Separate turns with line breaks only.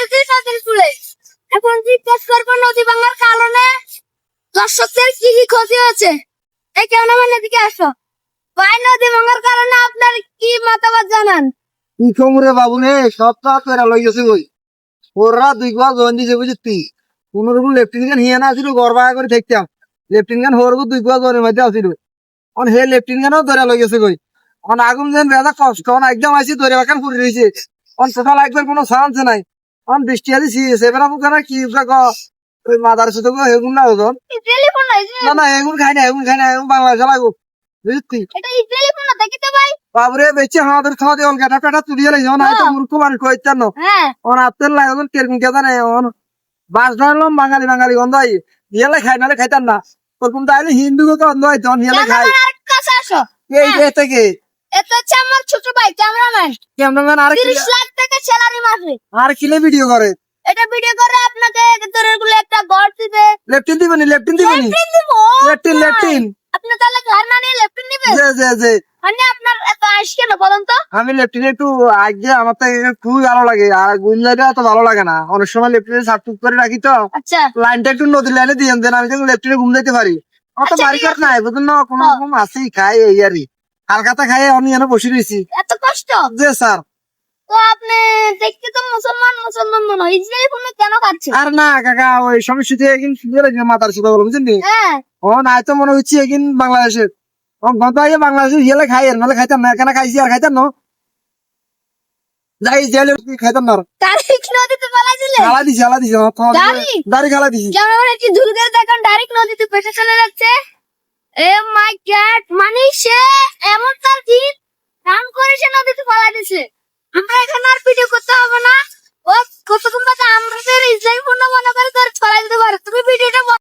এসেছি নদীর কূলে। এখন জিজ্ঞেস করবো নদী ভাঙার কারণে দর্শকদের কি কি ক্ষতি হয়েছে। এই কেমন আমার এদিকে আসো ভাই, নদী ভাঙার কারণে আপনার কি মতামত জানান?
কি কমরে বাবু নে সব তো তোরা লই গেছে কই ওরা দুই গোয়া জয়েন দিছে বুঝতি কোনোরকম লেফটেন্যান্ট হিয়া না ছিল গড়বা করে থাকতাম লেফটেন্যান্ট হরগু দুই গোয়া জয়ের মধ্যে আছিল অন হে লেফটেন্যান্টও ধরে লই গেছে কই অন আগুন যেন বেদা কষ্ট অন একদম আইছি ধরে বাকান পুরি রইছে অন টোটাল একবার কোনো চান্স নাই অন বৃষ্টি আদি সেবেরা বুকানা কি গ ওই মাদার সাথে গো হেগুন না ওজন
ইসরায়েলি ফোন
না না হেগুন খাই না হেগুন বাংলাদেশ লাগো বুঝতি
এটা ইসরায়েলি ফোন দেখিতে ভাই।
বাবরে বেচে আমাদের খাওয়া অল গাটা পেটা তুলিয়ে লাইছে অন হয়তো মূর্খ মানুষ কইতাম না
হ্যাঁ
অন আত্মের লাগে অন কেরকম কেদা নাই অন বাস ধরলাম বাঙালি বাঙালি গন্ধ আই হিয়ালে খাই নালে খাইতাম না ওরকম তাইলে হিন্দু তো গন্ধ হইতো অন হিয়ালে খাই
কাছে আসো।
এই যে থেকে
এটা হচ্ছে আমার ছোট ভাই ক্যামেরাম্যান,
কেমন আর
30 লাখ টাকা স্যালারি মাসে।
আর কিলে ভিডিও করে
এটা ভিডিও করে আপনাকে তোরের গুলো একটা গড় দিবে।
লেফটিন দিবনি
লেফটিন দিব।
লেফটিন
আপনি তাহলে ঘর না নিয়ে লেফটিন নিবেন?
যে
মানে আপনার এত আইস কেন বলেন তো?
আমি লেফটিনে একটু আগে আমার তো খুবই ভালো লাগে আর গুঞ্জাটা তো ভালো লাগে না অনেক সময় লেফটিনে সাবটুক করে রাখি তো
আচ্ছা
লাইনটা একটু নদীর লাইনে দিয়ে দেন আমি যখন লেফটিনে ঘুম যাইতে পারি অত
আচ্ছা,
বাড়ি
ঠিক
কাট নাই বুঝুন না কোনো রকম আছেই খাই এই আরই হালকাতা খাই আমি এনে বসে রয়েছি
এত কষ্ট
যে স্যার
তো আপনি দেখতে তো মুসলমান মুসলমান মনে হয়, ইসরায়েলি ফোন কেন খাচ্ছেন?
আর না কাকা ওই সমস্যাতে একদিন শুয়ে লাগে মাথার সুদা বলো বুঝলি
হ্যাঁ
ও নাই তো মনে হচ্ছে একদিন বাংলাদেশের ও গত আগে বাংলাদেশের হিয়ালে খাই আর নাহলে খাইতাম না কেন খাইছি আর খাইতাম না যাই জেলে খাইতাম না
ডাইরেক্ট নদীতে ফেলা দিলে?
খালা দিছি
Direct?
দাড়ি খালা দিছি
ক্যামেরা কি ঝুলকে দেখেন ডাইরেক্ট নদীতে পেটে চলে যাচ্ছে। এ মাই গড, মানে সে এমন তার দিন রান করে সে নদীতে ফেলা দিছে। আমরা এখানে আর ভিডিও